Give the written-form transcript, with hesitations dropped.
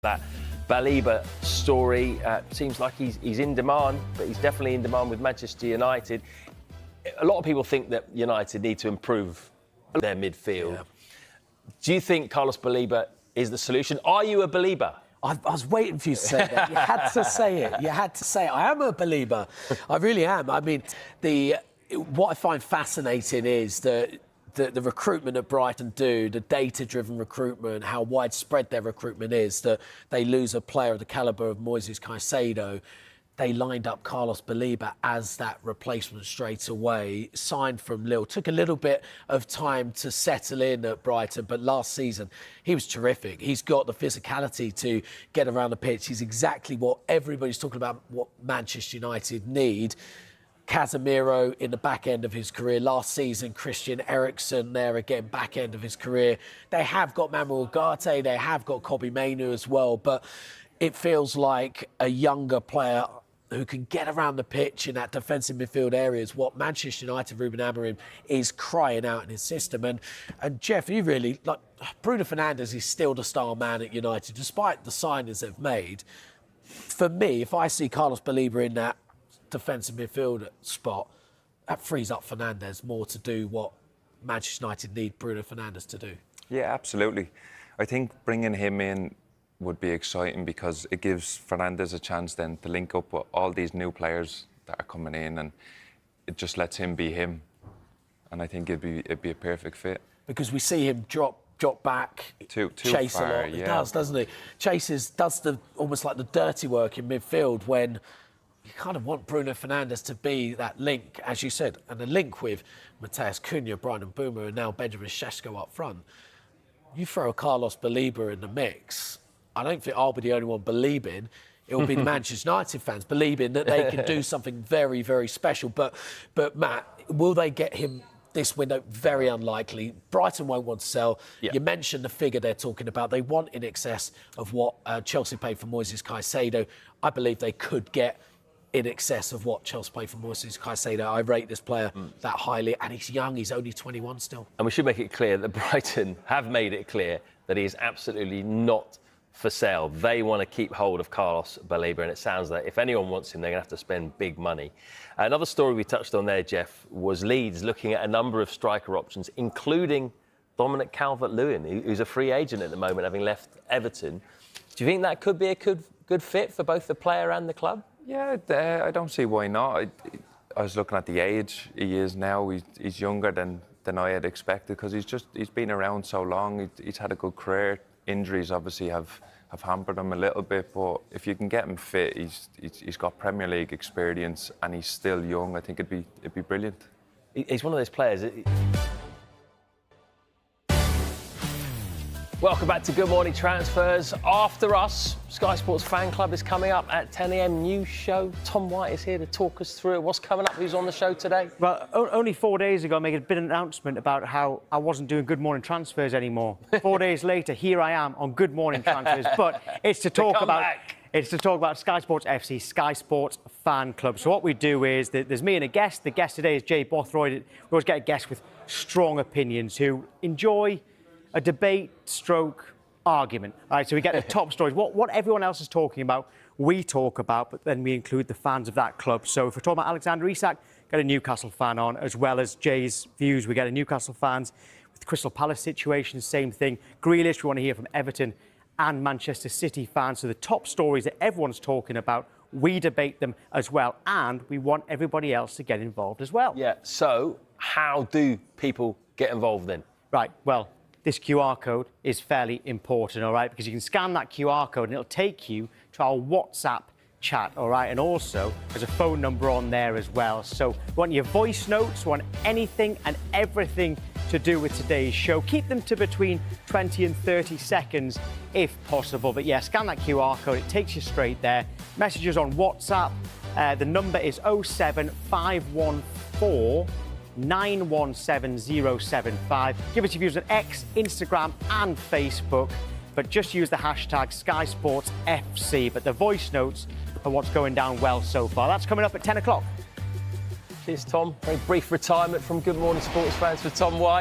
That BALEBA story seems like he's in demand, but he's definitely in demand with Manchester United. A lot of people think that United need to improve their midfield. Yeah. Do you think Carlos BALEBA is the solution? Are you a BALEBA? I was waiting for you to say that. You had to say it. You had to say it. I am a BALEBA. I really am. I mean, what I find fascinating is that the recruitment that Brighton do, the data-driven recruitment, how widespread their recruitment is, that they lose a player of the calibre of Moises Caicedo. They lined up Carlos BALEBA as that replacement straight away, signed from Lille. Took a little bit of time to settle in at Brighton, but last season he was terrific. He's got the physicality to get around the pitch. He's exactly what everybody's talking about, what Manchester United need. Casemiro in the back end of his career. Last season, Christian Eriksen there again, back end of his career. They have got Manuel Ugarte, they have got Kobbie Mainoo as well, but it feels like a younger player who can get around the pitch in that defensive midfield area is what Manchester United, Ruben Amorim, is crying out in his system. And Jeff, you really, like, Bruno Fernandes is still the star man at United, despite the signings they've made. For me, if I see Carlos BALEBA in that defensive midfield spot, that frees up Fernandes more to do what Manchester United need Bruno Fernandes to do. Yeah, absolutely. I think bringing him in would be exciting because it gives Fernandes a chance then to link up with all these new players that are coming in, and it just lets him be him. And I think it'd be a perfect fit. Because we see him drop back, chase far, a lot. He does, doesn't he? Does almost like the dirty work in midfield when you kind of want Bruno Fernandes to be that link, as you said, and the link with Matheus Cunha, Brian Mbeumo, and now Benjamin Sesko up front. You throw Carlos BALEBA in the mix, I don't think I'll be the only one believing. It will be the Manchester United fans believing that they can do something very, very special. But Matt, will they get him this window? Very unlikely. Brighton won't want to sell. Yeah. You mentioned the figure they're talking about. They want in excess of what Chelsea paid for Moises Caicedo. I believe they could get in excess of what Chelsea paid for Moises Caicedo. I rate this player that highly, and he's young. He's only 21 still. And we should make it clear that Brighton have made it clear that he is absolutely not for sale. They want to keep hold of Carlos BALEBA, and it sounds like if anyone wants him, they're going to have to spend big money. Another story we touched on there, Jeff, was Leeds looking at a number of striker options, including Dominic Calvert-Lewin, who's a free agent at the moment, having left Everton. Do you think that could be a good fit for both the player and the club? Yeah, I don't see why not. I was looking at the age he is now. He's younger than I had expected because he's been around so long. He's had a good career. Injuries obviously have hampered him a little bit, but if you can get him fit, he's got Premier League experience and he's still young. I think it'd be brilliant. He's one of those players. Welcome back to Good Morning Transfers. After us, Sky Sports Fan Club is coming up at 10 a.m. News show. Tom White is here to talk us through it. What's coming up? Who's on the show today? Well, only 4 days ago, I made a bit of an announcement about how I wasn't doing Good Morning Transfers anymore. 4 days later, here I am on Good Morning Transfers. But it's to talk about Sky Sports FC, Sky Sports Fan Club. So what we do is there's me and a guest. The guest today is Jay Bothroyd. We always get a guest with strong opinions who enjoy a debate stroke argument. All right, so we get the top stories. What everyone else is talking about, we talk about, but then we include the fans of that club. So if we're talking about Alexander Isak, get a Newcastle fan on, as well as Jay's views. We get a Newcastle fans. With the Crystal Palace situation, same thing. Grealish, we want to hear from Everton and Manchester City fans. So the top stories that everyone's talking about, we debate them as well. And we want everybody else to get involved as well. Yeah, so how do people get involved then? Right, well, this QR code is fairly important, all right, because you can scan that QR code and it'll take you to our WhatsApp chat, all right, and also there's a phone number on there as well. So we want your voice notes, we want anything and everything to do with today's show. Keep them to between 20 and 30 seconds if possible. But yeah, scan that QR code, it takes you straight there. Messages on WhatsApp, the number is 07514 917075. Give us your views on X, Instagram and Facebook, but just use the hashtag Sky Sports FC. But the voice notes are what's going down well so far. That's coming up at 10 o'clock. Cheers, Tom. Very brief retirement from Good Morning Sports Fans for Tom White.